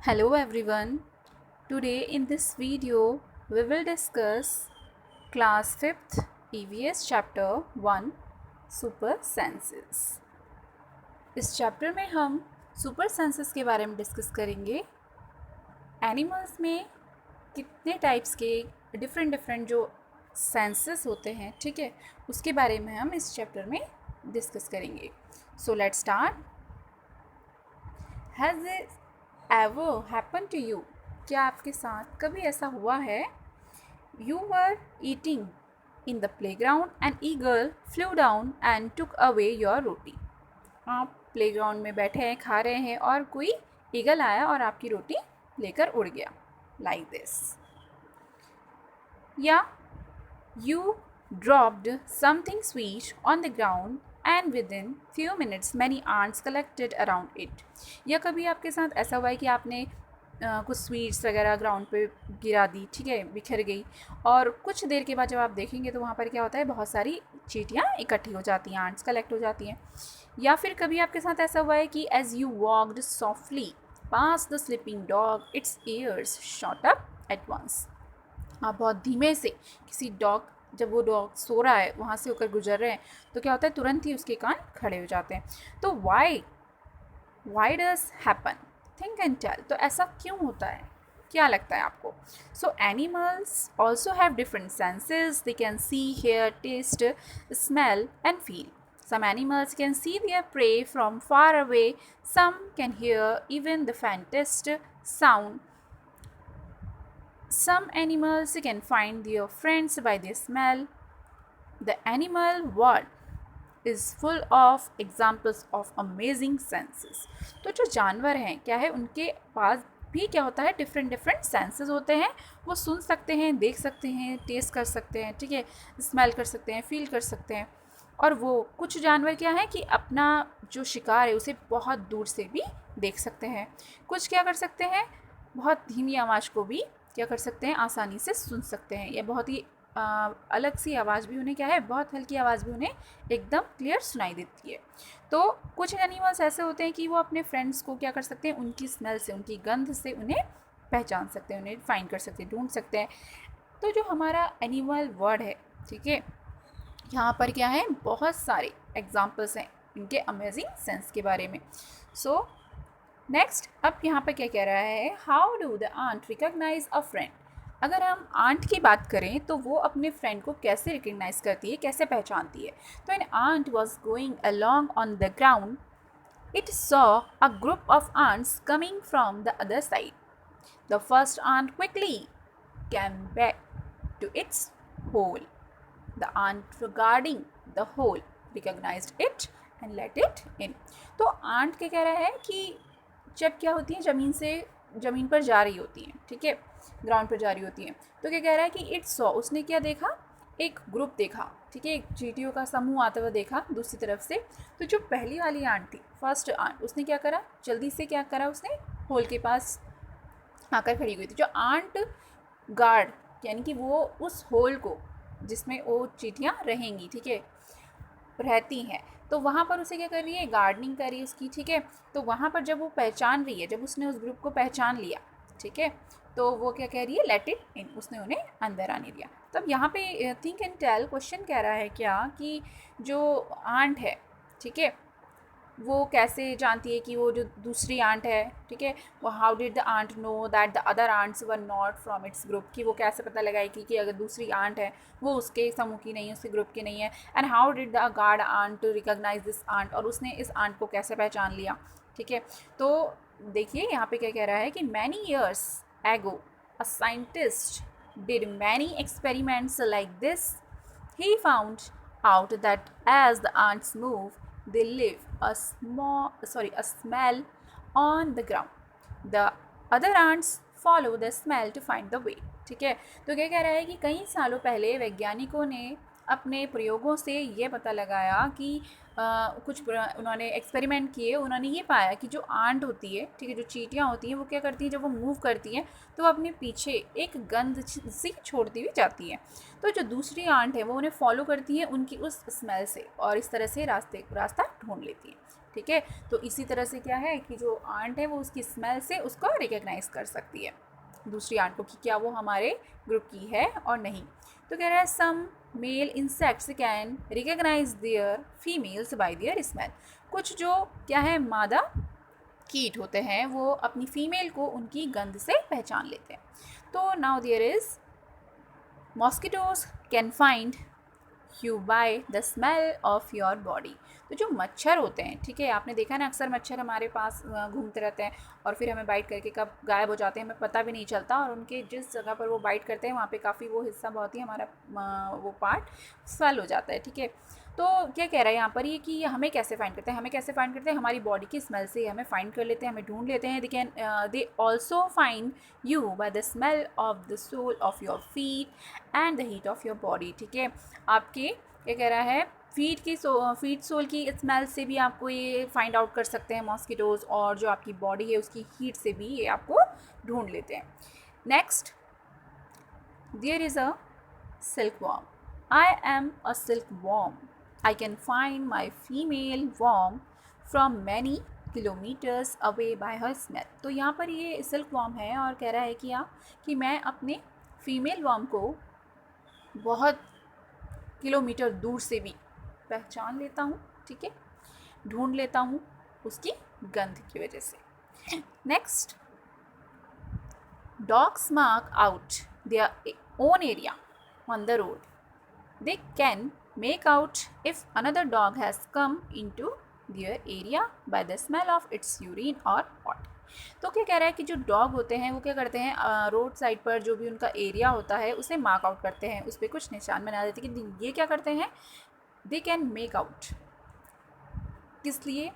Hello everyone. Today in this video we will discuss class 5th EVS chapter 1 super senses. इस chapter में हम super senses के बारे में डिस्कस करेंगे। एनिमल्स में कितने टाइप्स के डिफरेंट जो सेंसेस होते हैं, ठीक है, उसके बारे में हम इस चैप्टर में डिस्कस करेंगे। So let's start. Has ever happen to you, क्या आपके साथ कभी ऐसा हुआ है? You were eating in the playground and eagle flew down and took away your roti. आप प्लेग्राउंड में बैठे हैं, खा रहे हैं, और कोई ईगल आया और आपकी रोटी लेकर उड़ गया, लाइक दिस। या you dropped something sweet on the ground and within few minutes many ants collected around it। या कभी आपके साथ ऐसा हुआ है कि आपने कुछ स्वीट्स वगैरह ग्राउंड पे गिरा दी, ठीक है, बिखर गई, और कुछ देर के बाद जब आप देखेंगे तो वहाँ पर क्या होता है, बहुत सारी चींटियाँ इकट्ठी हो जाती हैं, आंट्स कलेक्ट हो जाती हैं। या फिर कभी आपके साथ ऐसा हुआ है कि as you walked softly past the sleeping dog its ears shot up at once. आप बहुत धीमे से किसी डॉग, जब वो डॉग सो रहा है वहाँ से होकर गुजर रहे हैं तो क्या होता है, तुरंत ही उसके कान खड़े हो जाते हैं। तो why does happen, think and tell. तो ऐसा क्यों होता है, क्या लगता है आपको? So animals also have different senses. They can see, hear, taste, smell and feel. Some animals can see their prey from far away. Some can hear even the faintest sound. Some animals can find their friends by their smell. The animal world is full of examples of amazing senses. तो जो जानवर हैं, क्या है, उनके पास भी क्या होता है, डिफरेंट सेंसेस होते हैं। वो सुन सकते हैं, देख सकते हैं, टेस्ट कर सकते हैं, ठीक है, स्मेल कर सकते हैं, फील कर सकते हैं। और वो कुछ जानवर क्या है कि अपना जो शिकार है उसे बहुत दूर से भी देख सकते हैं। कुछ क्या कर सकते हैं, बहुत धीमी आवाज़ को भी क्या कर सकते हैं, आसानी से सुन सकते हैं। या बहुत ही अलग सी आवाज़ भी उन्हें क्या है, बहुत हल्की आवाज़ भी उन्हें एकदम क्लियर सुनाई देती है। तो कुछ एनिमल्स ऐसे होते हैं कि वो अपने फ्रेंड्स को क्या कर सकते हैं, उनकी स्मेल से, उनकी गंध से उन्हें पहचान सकते हैं, उन्हें फाइंड कर सकते हैं, ढूंढ सकते हैं। तो जो हमारा एनिमल वर्ड है, ठीक है, यहाँ पर क्या है, बहुत सारे एग्जाम्पल्स हैं इनके अमेजिंग सेंस के बारे में। सो नेक्स्ट, अब यहाँ पर क्या कह रहा है, how do the ant recognize a friend. अगर हम आंट की बात करें तो वो अपने फ्रेंड को कैसे रिकग्नाइज करती है, कैसे पहचानती है? तो an ant was going along on the ground, it saw a group of ants coming from the other side. The first ant quickly came back to its hole. The ant regarding the hole recognized it and let it in. तो aunt क्या कह रहा है कि जब क्या होती है, ज़मीन पर जा रही होती है, ठीक है, ग्राउंड पर जा रही होती है, तो क्या कह रहा है कि इट सॉ, उसने क्या देखा, एक ग्रुप देखा, ठीक है, एक चींटियों का समूह आता हुआ देखा दूसरी तरफ से। तो जो पहली वाली आंट थी, फर्स्ट आंट, उसने क्या करा, जल्दी से क्या करा, उसने होल के पास आकर खड़ी हुई थी। जो आंट गार्ड, यानी कि वो उस होल को जिसमें वो चींटियाँ रहेंगी, ठीक है, रहती हैं, तो वहाँ पर उसे क्या कर रही है, गार्डनिंग कर रही है उसकी, ठीक है। तो वहाँ पर जब वो पहचान रही है, जब उसने उस ग्रुप को पहचान लिया, ठीक है, तो वो क्या कह रही है, लेट इट इन, उसने उन्हें अंदर आने दिया। तब यहाँ पे थिंक एंड टेल क्वेश्चन कह रहा है क्या, कि जो आंट है, ठीक है, वो कैसे जानती है कि वो जो दूसरी आंट है, ठीक है, वो how did the ant know that the other ants were not from its group, कि वो कैसे पता लगाएगी कि अगर दूसरी आंट है वो उसके समूह की नहीं है, उसके ग्रुप की नहीं है। And how did the guard ant recognize this ant, और उसने इस आंट को कैसे पहचान लिया, ठीक है। तो देखिए यहाँ पे क्या कह रहा है कि many years ago a scientist did many experiments like this. He found out that as the ants move, they leave a smell on the ground. The other ants follow the smell to find the way. ठीक है, तो क्या कह रहा है कि कई सालों पहले वैज्ञानिकों ने अपने प्रयोगों से ये पता लगाया कि उन्होंने एक्सपेरिमेंट किए, उन्होंने ये पाया कि जो आंट होती है, ठीक है, जो चींटियाँ होती हैं, वो क्या करती हैं, जब वो मूव करती हैं तो वो अपने पीछे एक गंध सी छोड़ती हुई जाती हैं। तो जो दूसरी आंट है वो उन्हें फॉलो करती है उनकी उस स्मेल से, और इस तरह से रास्ता ढूंढ लेती है। ठीक है। तो इसी तरह से क्या है कि जो आंट है वो उसकी स्मेल से उसको रिकग्नाइज कर सकती है दूसरी आंट को कि क्या वो हमारे ग्रुप की है और नहीं। तो कह रहा है some male insects can recognise their females by their smell. कुछ जो क्या है मादा कीट होते हैं वो अपनी फीमेल को उनकी गंध से पहचान लेते हैं। तो now there is mosquitoes can find you by the smell of your body. तो जो मच्छर होते हैं, ठीक है, आपने देखा ना अक्सर मच्छर हमारे पास घूमते रहते हैं और फिर हमें बाइट करके कब गायब हो जाते हैं हमें पता भी नहीं चलता, और उनके जिस जगह पर वो बाइट करते हैं वहाँ पे काफ़ी वो हिस्सा बहुत ही हमारा वो पार्ट स्वेल हो जाता है, ठीक है। तो क्या कह रहा है यहाँ पर ये कि हमें कैसे फाइंड करते हैं, हमें कैसे फाइंड करते हैं, हमारी बॉडी की स्मेल से हमें फाइंड कर लेते हैं, हमें ढूंढ लेते हैं। They also find you by the smell of the sole of your feet and the heat of your body, ठीक है। आपके क्या कह रहा है फीट सोल की स्मेल से भी आपको ये फाइंड आउट कर सकते हैं मॉस्किटोज, और जो आपकी बॉडी है उसकी हीट से भी ये आपको ढूंढ लेते हैं। Next, there is a silk worm. I am a silk worm. I can find my female worm from many kilometres away by her smell. तो यहाँ पर ये सिल्क वॉर्म है और कह रहा है कि मैं अपने फीमेल वॉर्म को बहुत किलोमीटर दूर से भी पहचान लेता हूँ, ठीक है, ढूंढ लेता हूँ उसकी गंध की वजह से। Next, dogs mark out their own area on the road. They can make out if another dog has come into their area bye the smell of its urine और पॉटी। तो क्या कह रहा है कि जो डॉग होते हैं वो क्या करते हैं, रोड साइड पर जो भी उनका एरिया होता है उसे मार्क आउट करते हैं, उस पर कुछ निशान बना देते हैं कि ये क्या करते हैं, दे कैन मेक आउट। किस लिए,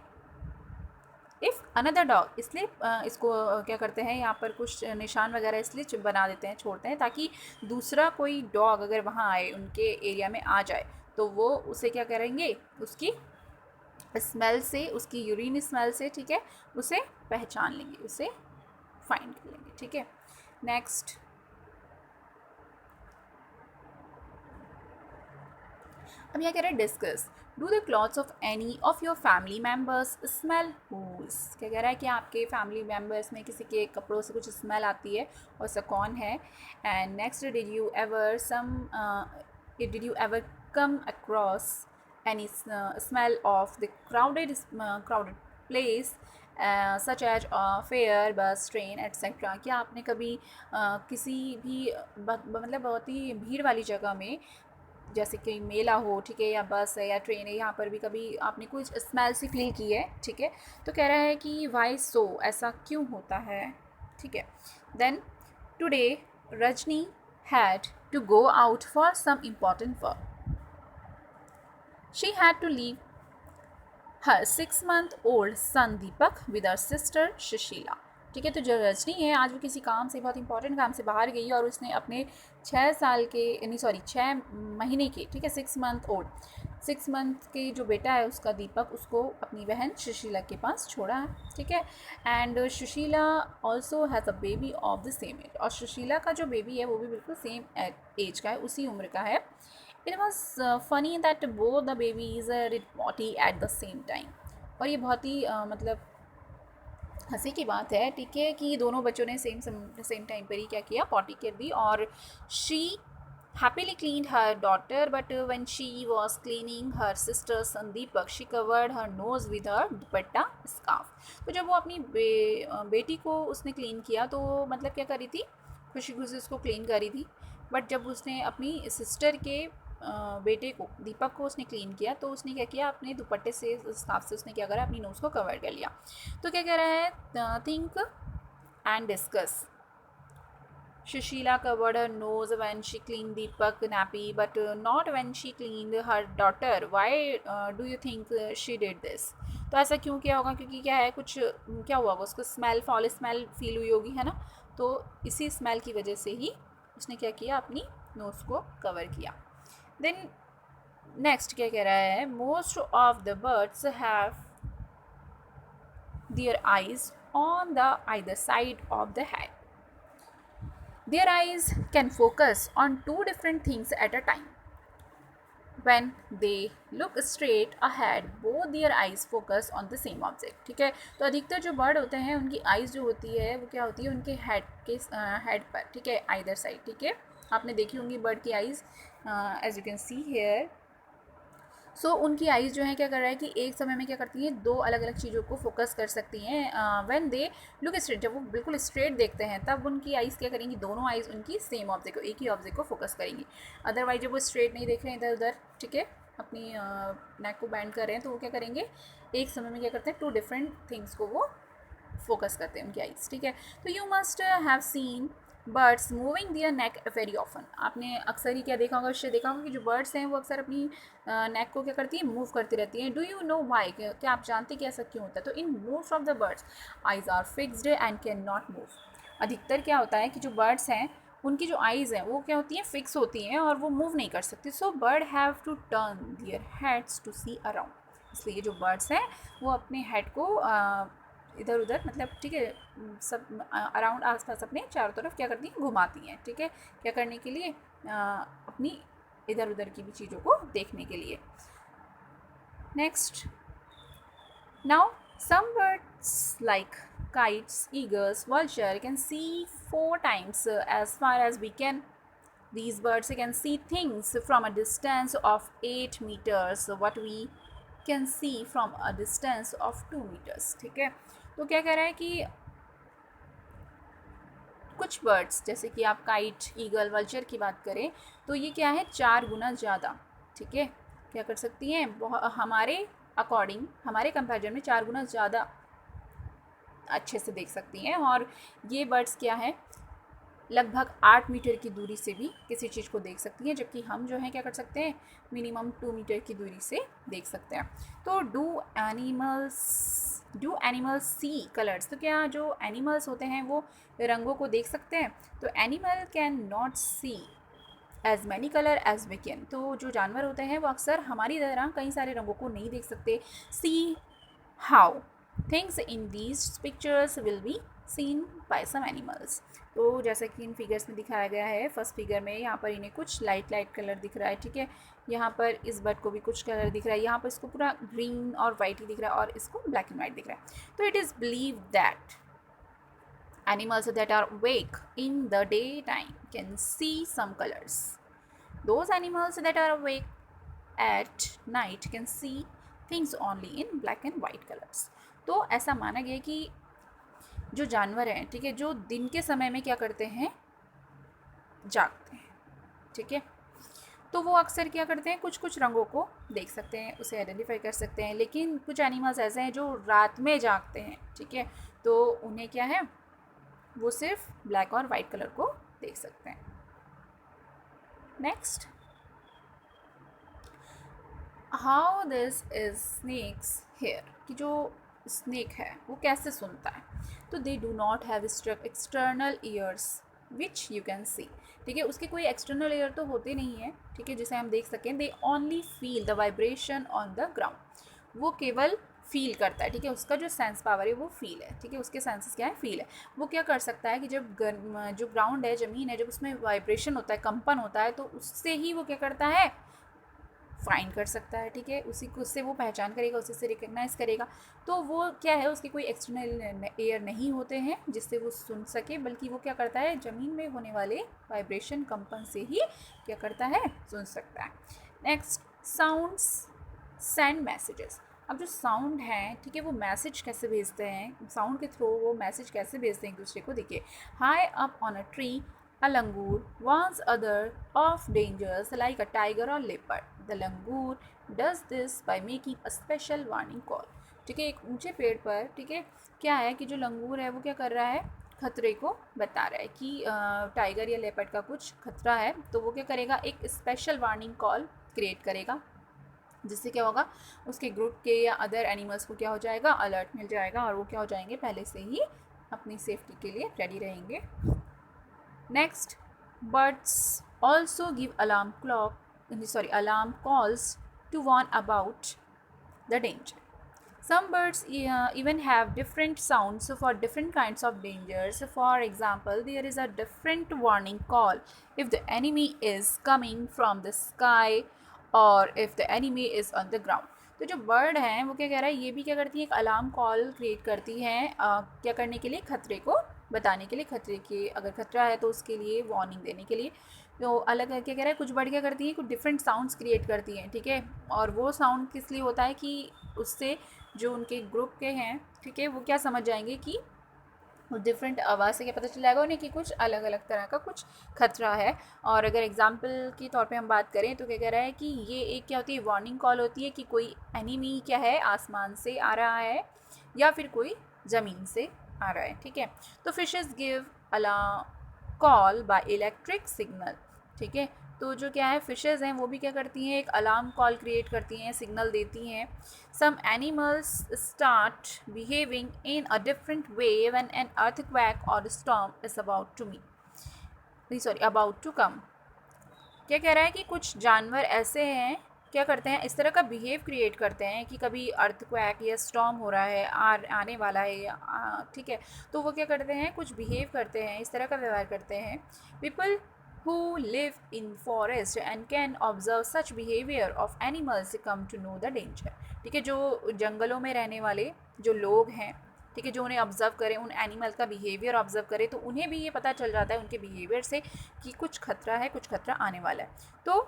इफ़ अनदर डॉग, इसलिए इसको क्या करते हैं यहाँ पर कुछ निशान वगैरह इसलिए बना देते हैं, छोड़ते हैं, ताकि दूसरा कोई डॉग अगर वहाँ आए उनके एरिया में आ जाए तो वो उसे क्या करेंगे, उसकी स्मेल से, उसकी यूरिन स्मेल से, ठीक है, उसे पहचान लेंगे, उसे फाइंड कर लेंगे, ठीक है। नेक्स्ट, अब यहाँ कह रहे हैं discuss, do the clothes of any of your family members smell whose. क्या कह रहा है कि आपके फैमिली मेम्बर्स में किसी के कपड़ों से कुछ स्मेल आती है और ऐसा कौन है। And next, did you ever come across any smell of the crowded place such as fair, bus, train etcetera. क्या आपने कभी किसी भी मतलब बहुत ही भीड़ वाली जगह में, जैसे कि मेला हो, ठीक है, या बस है या ट्रेन है, यहाँ पर भी कभी आपने कुछ स्मेल सी फील की है, ठीक है। तो कह रहा है कि वाई सो, ऐसा क्यों होता है, ठीक है। Then, today Rajni had to go out for some important work. She had to leave her 6-month-old son Deepak with her sister Sushila. ठीक है, तो जो रजनी है आज वो किसी काम से, बहुत इंपॉर्टेंट काम से बाहर गई और उसने अपने 6 महीने के, ठीक है, 6 month के जो बेटा है उसका दीपक, उसको अपनी बहन सुशीला के पास छोड़ा है, ठीक है। And Sushila also has a baby of the same age, और सुशीला का जो बेबी है वो भी बिल्कुल सेम एज का है, उसी उम्र का है। It was funny that both the babies did potty at the same time। और ये बहुत ही मतलब हंसी की बात है, ठीक है, कि दोनों बच्चों ने सेम टाइम पर ही क्या किया, पॉटी कर दी। और she happily cleaned her daughter, but when she was cleaning her sister Sandeepak, she covered her nose with her dupatta scarf। तो जब वो अपनी बेटी को उसने क्लीन किया तो मतलब क्या करी थी, खुशी खुशी उसको क्लीन करी थी, बट जब उसने अपनी सिस्टर के बेटे को, दीपक को, उसने क्लीन किया तो उसने क्या किया, अपने दुपट्टे से, स्कार्फ से उसने क्या करा, अपनी नोज़ को कवर कर लिया। तो क्या कह रहा है, think and discuss. Sushila covered her nose when she cleaned Deepak nappy, but not when she cleaned her daughter. Why do you think she did this? तो ऐसा क्यों किया होगा, क्योंकि क्या है, कुछ क्या हुआ होगा, उसको फॉल स्मेल फील हुई होगी, है ना। तो इसी स्मेल की वजह से ही उसने क्या किया, अपनी नोज़ को कवर किया। देन नेक्स्ट क्या कह रहा है, most of the birds have their eyes on the either side of the head. Their eyes can focus on two different things at a time. when they look straight ahead both their eyes focus on the same object. ठीक है, तो अधिकतर जो bird होते हैं उनकी eyes जो होती है वो क्या होती है, उनके हेड पर, ठीक है, आइदर साइड, ठीक है, आपने देखी होंगी बर्ड की eyes, as you can see here. So उनकी आइज़ जो है क्या कर रहा है कि एक समय में क्या करती हैं, दो अलग अलग चीज़ों को फोकस कर सकती हैं। व्हेन दे लुक स्ट्रेट, जब वो बिल्कुल स्ट्रेट देखते हैं तब उनकी आइज़ क्या करेंगी, दोनों आइज़ उनकी सेम ऑब्जेक्ट को, एक ही ऑब्जेक्ट को फोकस करेंगी। अदरवाइज जब वो स्ट्रेट नहीं देख रहे हैं इधर उधर, ठीक है, अपनी नेक को बैंड कर रहे हैं, तो वो क्या करेंगे, एक समय में क्या करते हैं, टू डिफरेंट थिंग्स को वो फोकस करते हैं उनकी आइज़, ठीक है। तो you must have seen birds moving their neck very often, आपने अक्सर ही क्या देखा होगा, उससे देखा होगा कि जो बर्ड्स हैं वो अक्सर अपनी नेक को क्या करती हैं, मूव करती रहती हैं। डू यू नो वाई, क्या आप जानते कि ऐसा क्यों होता है? तो in most of the birds eyes are fixed and can not move, अधिकतर क्या होता है कि जो बर्ड्स हैं उनकी जो आइज़ हैं वो क्या होती हैं, फिक्स होती हैं और वो मूव नहीं कर सकती। So bird have to turn their heads to see around, इसलिए जो बर्ड्स हैं वो अपने हेड को इधर उधर, मतलब ठीक है, सब अराउंड आसपास अपने चारों तरफ क्या करती हैं, घुमाती हैं, ठीक है, क्या करने के लिए, अपनी इधर उधर की भी चीज़ों को देखने के लिए। Next, now some birds like kites, eagles, vulture can see 4 times as far as we can. These birds can see things from a distance of 8 meters, what we can see from a distance of 2 meters, ठीक है। तो क्या कह रहा है कि कुछ birds जैसे कि आप काइट, ईगल, वल्चर की बात करें तो ये क्या है, 4 गुना ज़्यादा, ठीक है, क्या कर सकती हैं, हमारे अकॉर्डिंग, हमारे कंपैरिजन में 4 गुना ज़्यादा अच्छे से देख सकती हैं। और ये बर्ड्स क्या है, लगभग 8 मीटर की दूरी से भी किसी चीज़ को देख सकती हैं, जबकि हम जो है क्या कर सकते हैं, मिनिमम 2 मीटर की दूरी से देख सकते हैं। तो डू एनिमल्स सी कलर्स, तो क्या जो एनिमल्स होते हैं वो रंगों को देख सकते हैं? तो animal can not see as many colour as we can, तो जो जानवर होते हैं वो अक्सर हमारी तरह कई सारे रंगों को नहीं देख सकते। See how things in these pictures will be seen by some animals, तो जैसा कि इन फिगर्स में दिखाया गया है, फर्स्ट फिगर में यहाँ पर इन्हें कुछ लाइट लाइट कलर दिख रहा है, ठीक है, यहाँ पर इस बर्ड को भी कुछ कलर दिख रहा है, यहाँ पर इसको पूरा ग्रीन और वाइट ही दिख रहा है और इसको ब्लैक एंड वाइट दिख रहा है। तो it is believe that animals that are awake in the daytime can see some colors. Those animals that are awake at night can see things only in black and white colors. तो ऐसा माना गया कि जो जानवर हैं, ठीक है, जो दिन के समय में क्या करते हैं, जागते हैं, ठीक है, तो वो अक्सर क्या करते हैं, कुछ कुछ रंगों को देख सकते हैं, उसे आइडेंटिफाई कर सकते हैं। लेकिन कुछ एनिमल्स ऐसे हैं जो रात में जागते हैं, ठीक है, तो उन्हें क्या है, वो सिर्फ ब्लैक और वाइट कलर को देख सकते हैं। Next, how this is snakes hear, कि जो स्नेक है वो कैसे सुनता है? तो they do not have external ears which you can see, ठीक है, उसके कोई एक्सटर्नल ईयर तो होते नहीं है, ठीक है, जिसे हम देख सकें। They only feel the vibration on the ground, वो केवल फील करता है, ठीक है, उसका जो सेंस पावर है वो फील है, ठीक है, उसके सेंसेस क्या है, फील है। वो क्या कर सकता है कि जब जो ग्राउंड है, ज़मीन है, जब उसमें वाइब्रेशन होता है, कंपन होता है, तो उससे ही वो क्या करता है, फाइंड कर सकता है, ठीक है, उसी को, उससे वो पहचान करेगा, उसी से रिकग्नाइज करेगा। तो वो क्या है, उसके कोई एक्सटर्नल एयर नहीं होते हैं जिससे वो सुन सके, बल्कि वो क्या करता है, ज़मीन में होने वाले वाइब्रेशन, कंपन से ही क्या करता है, सुन सकता है। नेक्स्ट, साउंड्स सेंड मैसेजेस, अब जो साउंड है, ठीक है, वो मैसेज कैसे भेजते हैं, साउंड के थ्रू वो मैसेज कैसे भेजते हैं एक दूसरे को, देखिए, high up on a tree a langur warns other of dangers like a tiger or leopard. The langur does this by making a special warning call. ठीक है, एक ऊंचे पेड़ पर, ठीक है, क्या है कि जो लंगूर है वो क्या कर रहा है, खतरे को बता रहा है कि टाइगर या लेपर्ड का कुछ खतरा है, तो वो क्या करेगा, एक स्पेशल वार्निंग कॉल क्रिएट करेगा, जिससे क्या होगा, उसके ग्रुप के या अदर एनिमल्स को क्या हो जाएगा, अलर्ट मिल जाएगा और वो क्या हो जाएंगे, पहले से ही अपनी सेफ्टी के लिए रेडी रहेंगे। Next, birds also give alarm calls to warn about the danger. Some birds even have different sounds for different kinds of dangers. For example, there is a different warning call if the enemy is coming from the sky और if the enemy is on the ground. तो जो bird हैं वो क्या कह रहा है, ये भी क्या करती है, एक अलार्म कॉल क्रिएट करती हैं क्या करने के लिए, खतरे को बताने के लिए, खतरे के अगर खतरा है तो उसके लिए वार्निंग देने के लिए। तो अलग क्या कह रहा है, कुछ बर्ड क्या करती हैं, कुछ डिफरेंट साउंड्स क्रिएट करती हैं, ठीक है। और वो साउंड किस लिए होता है कि उससे जो उनके ग्रुप के हैं, ठीक है, वो क्या समझ जाएंगे कि डिफरेंट आवाज़ से क्या पता चल जाएगा उन्हें कि कुछ अलग अलग तरह का कुछ खतरा है। और अगर एग्जाम्पल के तौर पे हम बात करें तो क्या कह रहा है कि ये एक क्या होती है, वार्निंग कॉल होती है कि कोई एनिमी क्या है, आसमान से आ रहा है या फिर कोई ज़मीन से आ रहा है, ठीक है। तो fishes give alarm call by electric signal, ठीक है। तो जो क्या है, फिशेज़ हैं वो भी क्या करती हैं, एक अलार्म कॉल क्रिएट करती हैं, सिग्नल देती हैं। Some animals start behaving in a different way when an earthquake or storm is about to come. क्या कह रहा है कि कुछ जानवर ऐसे हैं, क्या करते हैं, इस तरह का बिहेव क्रिएट करते हैं कि कभी अर्थक्वैक या स्टॉर्म हो रहा है, आने वाला है या ठीक है, तो वो क्या करते हैं, कुछ बिहेव करते हैं, इस तरह का व्यवहार करते हैं। People who live in forest and can observe such behavior of animals come to know the danger, ठीक है। जो जंगलों में रहने वाले जो लोग हैं, ठीक है, जो उन्हें ऑब्जर्व करें, उन एनिमल का बिहेवियर ऑब्जर्व करें, तो उन्हें भी ये पता चल जाता है उनके बिहेवियर से कि कुछ खतरा है, कुछ खतरा आने वाला है। तो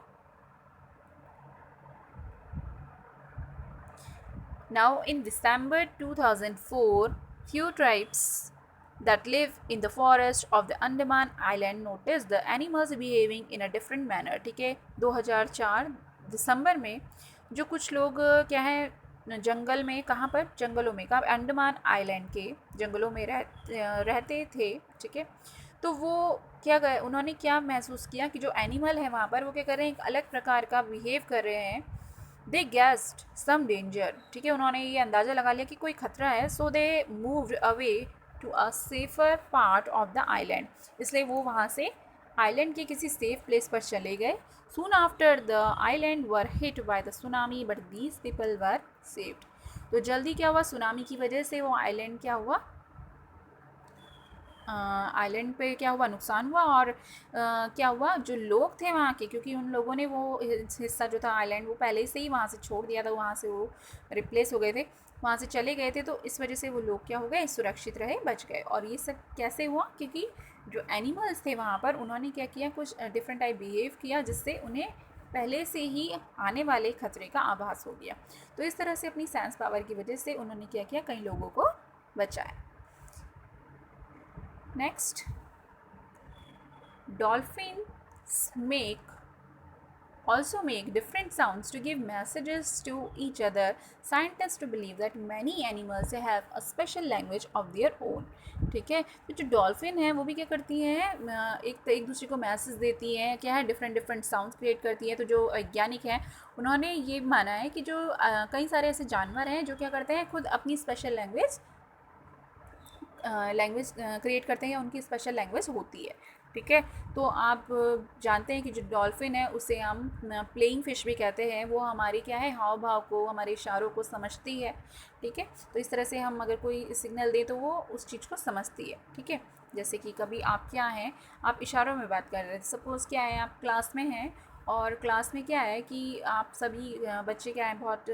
now in December 2004, few tribes that live in the forest of the Andaman Island noticed the animals behaving in a different manner, ठीक है। 2004 दिसंबर में जो कुछ लोग क्या है, जंगल में, कहाँ पर, जंगलों में, कहाँ, अंडमान आइलैंड के जंगलों में रहते थे, ठीक है। तो वो क्या गए, उन्होंने क्या महसूस किया कि जो एनिमल है वहाँ पर वो क्या कर रहे हैं, एक अलग प्रकार का बिहेव कर रहे हैं। दे गेस्ड सम डेंजर, ठीक है, उन्होंने ये अंदाज़ा लगा लिया कि कोई खतरा है। So they moved away to a safer part of the island, इसलिए वो वहाँ से आइलैंड के किसी सेफ प्लेस पर चले गए। Soon after the island were hit by the tsunami but these people were saved. तो जल्दी क्या हुआ, सुनामी की वजह से वो आइलैंड क्या हुआ, आइलैंड पे क्या हुआ, नुकसान हुआ। और क्या हुआ, जो लोग थे वहाँ के, क्योंकि उन लोगों ने वो हिस्सा जो था आइलैंड वो पहले से ही वहाँ से छोड़ दिया था, वहाँ से वो रिप्लेस हो गए थे, वहाँ से चले गए थे, तो इस वजह से वो लोग क्या हो गए, सुरक्षित रहे, बच गए। और ये सब कैसे हुआ, क्योंकि जो एनिमल्स थे वहाँ पर उन्होंने क्या किया, कुछ डिफरेंट टाइप बिहेव किया जिससे उन्हें पहले से ही आने वाले खतरे का आभास हो गया। तो इस तरह से अपनी सेंस पावर की वजह से उन्होंने क्या किया, कई लोगों को बचाया। Next, dolphins also make different sounds to give messages to each other. Scientists believe that many animals have a special language of their own, ठीक है। तो जो डॉल्फिन है वो भी क्या करती हैं, एक दूसरे को मैसेज देती हैं, क्या है, डिफरेंट डिफरेंट साउंड्स क्रिएट करती हैं। तो जो वैज्ञानिक हैं उन्होंने ये माना है कि जो कई सारे ऐसे जानवर हैं जो क्या करते हैं, खुद अपनी स्पेशल लैंग्वेज क्रिएट करते हैं या उनकी स्पेशल लैंग्वेज होती है, ठीक है। तो आप जानते हैं कि जो डॉल्फिन है उसे हम प्लेइंग फ़िश भी कहते हैं, वो हमारी क्या है, हाव भाव को, हमारे इशारों को समझती है, ठीक है। तो इस तरह से हम अगर कोई सिग्नल दें तो वो उस चीज़ को समझती है, ठीक है। जैसे कि कभी आप क्या हैं, आप इशारों में बात कर रहे हैं, सपोज़ क्या है, आप क्लास में हैं और क्लास में क्या है कि आप सभी बच्चे क्या है, बहुत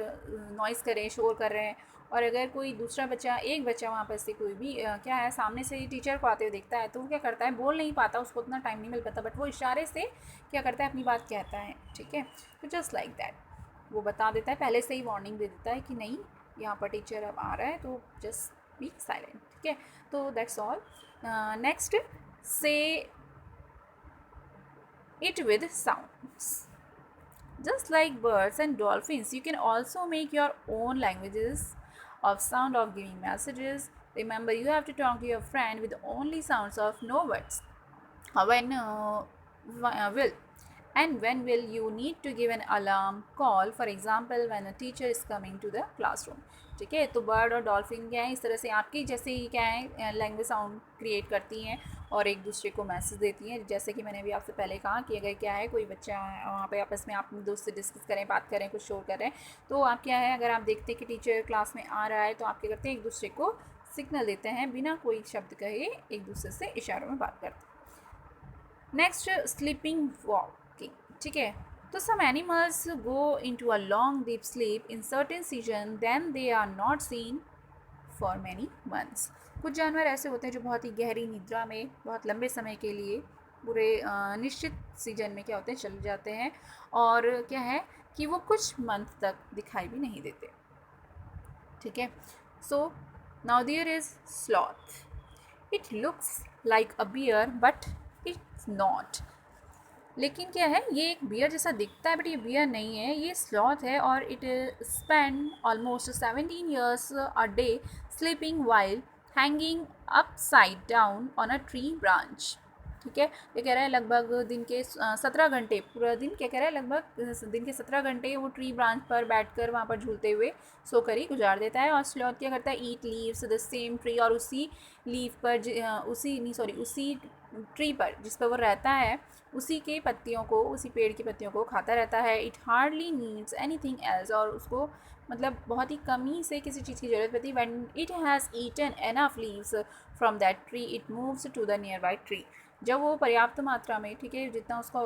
नॉइज़ कर रहे हैं, शोर कर रहे हैं। और अगर कोई दूसरा बच्चा, एक बच्चा वहाँ पर से कोई भी क्या है, सामने से ही टीचर को आते हुए देखता है, तो वो क्या करता है, बोल नहीं पाता, उसको उतना टाइम नहीं मिल पाता, बट वो इशारे से क्या करता है, अपनी बात कहता है, ठीक है। तो जस्ट लाइक दैट वो बता देता है, पहले से ही वार्निंग दे देता है कि नहीं, यहाँ पर टीचर अब आ रहा है, तो जस्ट बी साइलेंट, ठीक है। तो दैट्स ऑल। नेक्स्ट, से it with sounds. Just like birds and dolphins, you can also make your own languages of sound of giving messages. Remember, you have to talk to your friend with only sounds of no words. When will you need to give an alarm call, for example when a teacher is coming to the classroom, ठीक है। तो bird और dolphin क्या है, इस तरह से आपकी जैसे ही क्या है, लैंग्वेज साउंड क्रिएट करती हैं और एक दूसरे को मैसेज देती हैं। जैसे कि मैंने अभी आपसे पहले कहा कि अगर क्या है, कोई बच्चा वहाँ पे आपस में आप दोस्त से डिस्कस करें, बात करें, कुछ शोर कर रहे हैं, तो आप क्या है, अगर आप देखते हैं कि टीचर क्लास में आ रहा है तो आप क्या करते हैं, एक दूसरे को सिग्नल देते हैं, बिना कोई शब्द कहे एक दूसरे से इशारों में बात करते हैं। नेक्स्ट, स्लीपिंग वॉकिंग, ठीक है। तो some animals go into a long deep sleep in certain season, then they are not seen for many months. कुछ जानवर ऐसे होते हैं जो बहुत ही गहरी निद्रा में बहुत लंबे समय के लिए पूरे निश्चित सीजन में क्या होते हैं चले जाते हैं, और क्या है कि वो कुछ मंथ तक दिखाई भी नहीं देते. ठीक है. So now there is sloth. It looks like a bear but it's not. लेकिन क्या है, ये एक बियर जैसा दिखता है बट ये बियर नहीं है, ये स्लॉथ है. और it spend almost 17 years a day sleeping while hanging upside down on a tree branch. ठीक है. ये कह रहा है लगभग दिन के 17 घंटे, पूरा दिन क्या कह रहा है, लगभग दिन के 17 घंटे वो ट्री ब्रांच पर बैठकर वहाँ पर झूलते हुए सोकर ही गुजार देता है. और स्लॉथ क्या करता है, ईट लीव्स द सेम ट्री, और उसी लीफ पर उसी ट्री पर जिस पर वो रहता है उसी के पत्तियों को, उसी पेड़ की पत्तियों को खाता रहता है. It hardly needs anything else. और उसको मतलब बहुत ही कमी से किसी चीज़ की ज़रूरत पड़ती है. When it has eaten enough leaves from that tree it moves to the nearby tree. जब वो पर्याप्त मात्रा में, ठीक है, जितना उसका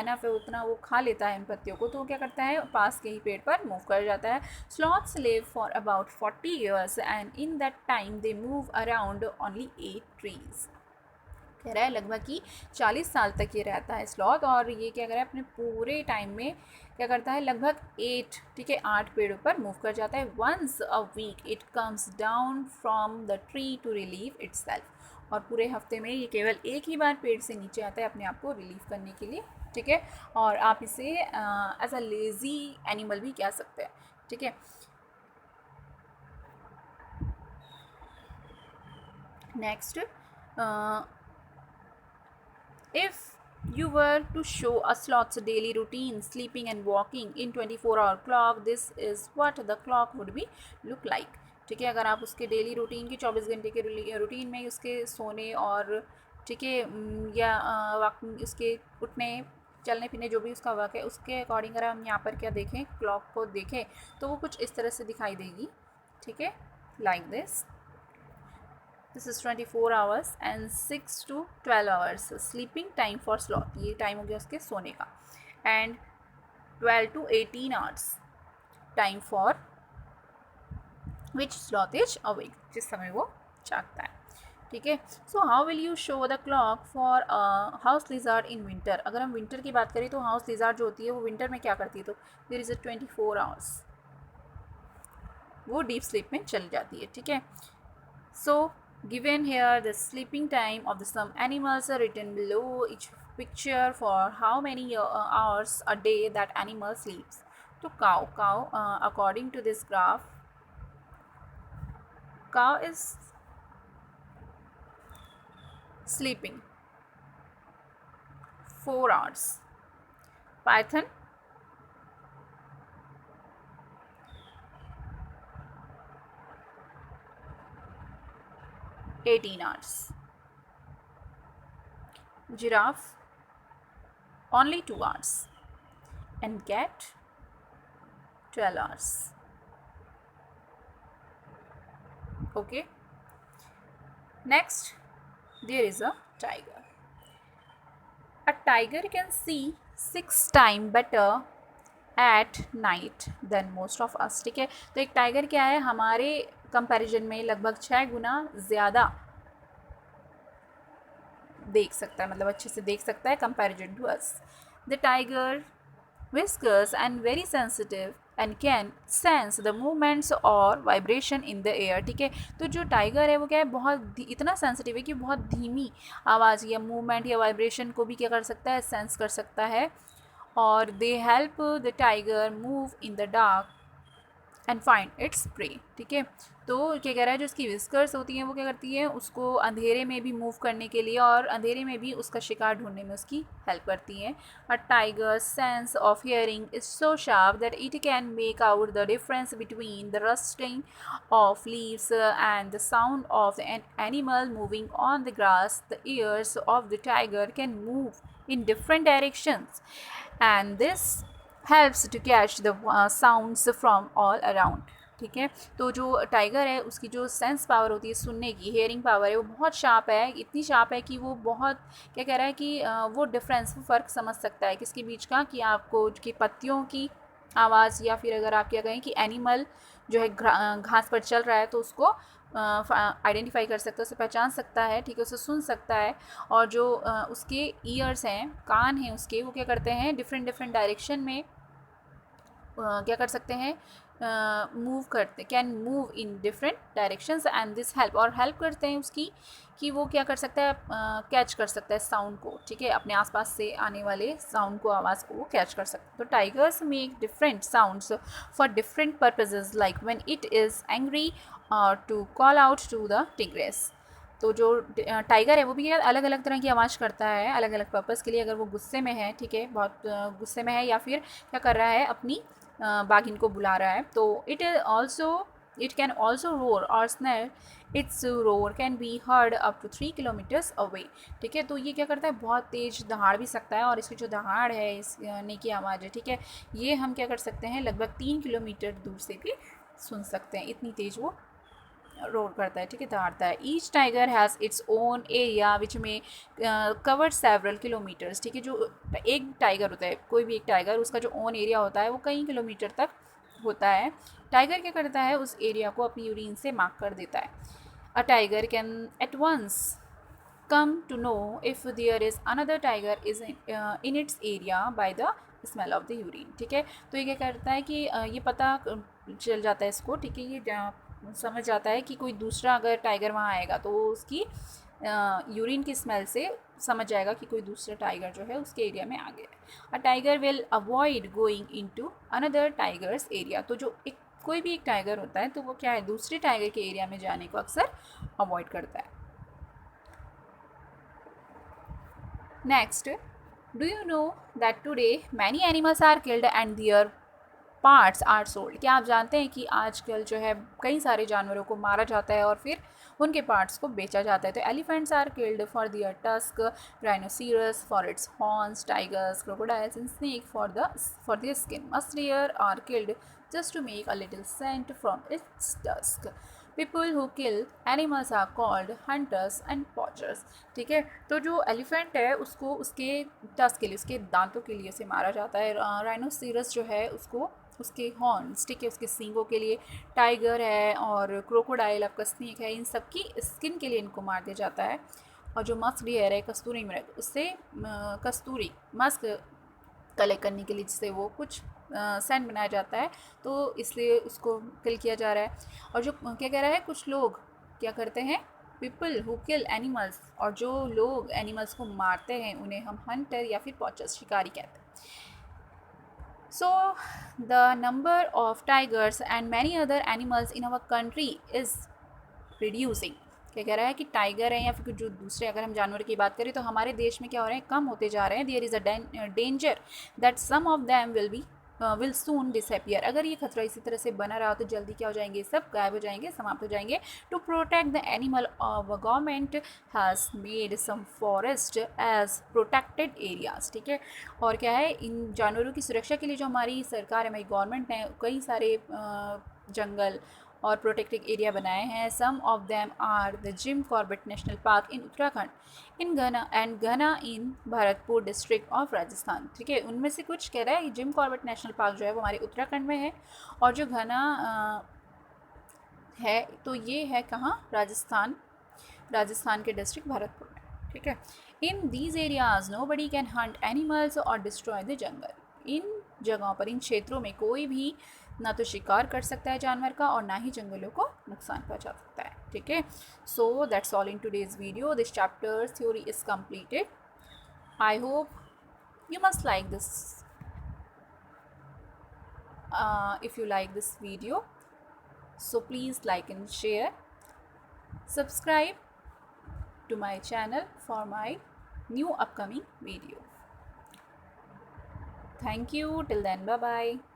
एनफ है उतना वो खा लेता है इन पत्तियों को, तो वो क्या करता है, पास के ही पेड़ पर मूव कर जाता है. Sloths live for about 40 years and in that time they move around only 8 trees. कह रहा है लगभग कि 40 साल तक ये रहता है स्लॉथ, और ये क्या कर रहा है अपने पूरे टाइम में क्या करता है, लगभग 8, ठीक है, 8 पेड़ों पर मूव कर जाता है. Once a week it comes down from the tree to relieve itself. और पूरे हफ्ते में ये केवल एक ही बार पेड़ से नीचे आता है अपने आप को रिलीव करने के लिए. ठीक है. और आप इसे एज अ लेज़ी एनिमल भी कह सकते हैं. ठीक है. Next, if you were to show a sloth's daily routine, sleeping and walking in 24-hour clock, this is what the clock would be look like. ठीक है. अगर आप उसके डेली रूटीन की 24 घंटे के रूटीन में उसके सोने और, ठीक है, या वॉकिंग, उसके उठने चलने फिरने जो भी उसका वर्क है उसके अकॉर्डिंग अगर हम यहाँ पर क्या देखें, क्लॉक को देखें, तो वो कुछ इस तरह से दिखाई देगी. ठीक है. Like this. This is 24 hours and 6 to 12 hours sleeping time for sloth. ये टाइम हो गया उसके सोने का. And 12 to 18 hours time for which sloth is awake, जिस समय वो जागता है. ठीक है. So how will you show the clock for house lizard in winter. अगर हम विंटर की बात करें तो हाउस लिजार्ड जो होती है वो विंटर में क्या करती है, तो देयर इज़ अ 24 आवर्स, वो डीप स्लीप में चली जाती है. ठीक है. सो given here the sleeping time of the some animals are written below each picture for how many hours a day that animal sleeps. So cow according to this graph, cow is sleeping 4 hours. Python 18 hours. Giraffe only 2 hours. And cat 12 hours. Okay. Next, there is a tiger. A tiger can see 6 times better at night than most of us. ठीक है. तो एक tiger क्या है, हमारे comparison में लगभग 6 गुना ज़्यादा देख सकता है, मतलब अच्छे से देख सकता है comparison to us. The tiger whiskers and very sensitive and can sense the movements or vibration in the air. ठीक है. तो जो टाइगर है वो क्या है, बहुत इतना सेंसिटिव है कि बहुत धीमी आवाज़ या मूवमेंट या वाइब्रेशन को भी क्या कर सकता है, सेंस कर सकता है. और they help the tiger move in the dark and find its prey. ठीक है. तो क्या कह रहा है, जो उसकी विस्कर्स होती हैं वो क्या करती हैं, उसको अंधेरे में भी मूव करने के लिए और अंधेरे में भी उसका शिकार ढूंढने में उसकी हेल्प करती हैं. A tiger sense of hearing is so sharp that it can make out the difference between the rusting of leaves and the sound of an animal moving on the grass. The years of the tiger can move in different directions and this helps to catch the sounds from all around. ठीक है। तो जो tiger है उसकी जो sense power होती है, सुनने की, हेयरिंग पावर है, वो बहुत शार्प है, इतनी शार्प है कि वो बहुत क्या कह रहा है कि वो डिफरेंस, वो फ़र्क समझ सकता है किसके बीच का, कि आपको कि पत्तियों की आवाज़, या फिर अगर आप क्या कहें कि एनिमल जो है घास पर चल रहा है तो उसको आइडेंटिफाई कर सकता है, उसे पहचान सकता है, ठीक है, उसे सुन सकता है। और जो उसके ईयर्स हैं, कान हैं उसके, वो क्या करते हैं डिफरेंट डिफरेंट डायरेक्शन में क्या कर सकते हैं, मूव करते, can move in different directions and this help, और हेल्प करते हैं उसकी कि वो क्या कर सकता है, कैच कर सकता है साउंड को, ठीक है, अपने आसपास से आने वाले साउंड को, आवाज़ को वो कैच कर सकता है। तो tigers make different sounds for different purposes, like when it is angry or to call out to the tigress. तो जो टाइगर है वो भी अलग अलग तरह की आवाज़ करता है अलग अलग पर्पज़ के लिए। अगर वो गुस्से में है, ठीक है, बहुत गुस्से में है, या फिर क्या कर रहा है, अपनी बाघिन को बुला रहा है, तो इट कैन ऑल्सो रोर और snarl, its roar can be heard up to 3 kilometres away, ठीक है। तो ये क्या करता है, बहुत तेज़ दहाड़ भी सकता है, और इसकी जो दहाड़ है, इस ने की आवाज़ है, ठीक है, ये हम क्या कर सकते हैं, लगभग 3 किलोमीटर दूर से भी सुन सकते हैं, इतनी तेज़ वो रोर करता है, ठीक है, दहाड़ता है। Each tiger has its own area which में कवर सेवरल किलोमीटर्स, ठीक है। जो एक टाइगर होता है, कोई भी एक टाइगर, उसका जो ओन एरिया होता है वो कई किलोमीटर तक होता है। टाइगर क्या करता है, उस एरिया को अपनी यूरिन से मार्क कर देता है। A tiger can at once come to know if there is another tiger is in its area by the smell of the urine, ठीक है। तो ये क्या करता है कि ये पता चल जाता है इसको, ठीक है, ये समझ जाता है कि कोई दूसरा अगर टाइगर वहाँ आएगा तो उसकी यूरिन की स्मेल से समझ जाएगा कि कोई दूसरा टाइगर जो है उसके एरिया में आ गया है। A tiger will avoid going into another tigers area. तो जो एक कोई भी एक टाइगर होता है तो वो क्या है, दूसरे टाइगर के एरिया में जाने को अक्सर अवॉइड करता है। Next, do you know that today many animals are killed and their parts are sold? क्या आप जानते हैं कि आजकल जो है कई सारे जानवरों को मारा जाता है और फिर उनके पार्ट्स को बेचा जाता है। तो elephants are killed for their tusk, rhinoceros for its horns, tigers, crocodiles and snake for their skin, must deer are killed just to make a little scent from its tusk. People who kill animals are called hunters and poachers, ठीक है। तो जो elephant है उसको उसके tusk के लिए, उसके दांतों के लिए उसे मारा जाता है। राइनोसीरस जो है उसको उसके हॉर्न्स, ठीक है, उसके सींगों के लिए। टाइगर है और क्रोकोडाइल, आपका स्नेक है, इन सब की स्किन के लिए इनको मार दिया जाता है। और जो मस्क डियर है, कस्तूरी मृग, उससे कस्तूरी मस्क कलेक्ट करने के लिए, जिससे वो कुछ सेंट बनाया जाता है, तो इसलिए उसको किल किया जा रहा है। और जो क्या कह रहा है, कुछ लोग क्या करते हैं, पीपल हु किल एनिमल्स, और जो लोग एनिमल्स को मारते हैं उन्हें हम हंटर या फिर पॉचर्स, शिकारी कहते हैं। So, the number of tigers and many other animals in our country is reducing. क्या कह रहा है कि टाइगर हैं या फिर जो दूसरे अगर हम जानवर की बात करें तो हमारे देश में क्या हो रहे हैं, कम होते जा रहे हैं। There is a danger that some of them will soon disappear. अगर ये खतरा इसी तरह से बना रहा तो जल्दी क्या हो जाएंगे, सब गायब हो जाएंगे, समाप्त हो जाएंगे। To protect the animal, government has made some forest as protected areas, ठीक है। और क्या है, इन जानवरों की सुरक्षा के लिए जो हमारी सरकार है, हमारी गवर्नमेंट ने कई सारे जंगल और प्रोटेक्टेड एरिया बनाए हैं। Some of them are the Jim Corbett National Park in Uttarakhand, in Ghana in Bharatpur district of Rajasthan, ठीक है। उनमें से कुछ कह रहा है जिम कॉर्बेट नेशनल पार्क जो है वो हमारे उत्तराखंड में है, और जो घना है तो ये है कहाँ, राजस्थान के डिस्ट्रिक्ट भरतपुर में, ठीक है। In these areas nobody can hunt animals और डिस्ट्रॉय द जंगल। इन जगहों पर, इन क्षेत्रों में कोई भी ना तो शिकार कर सकता है जानवर का और ना ही जंगलों को नुकसान पहुंचा सकता है, ठीक है। So that's all in today's video. This chapter theory is completed. I hope you must like this. If you like this video, so please like and share, subscribe to my channel for my new upcoming video. Thank you. Till then, bye bye.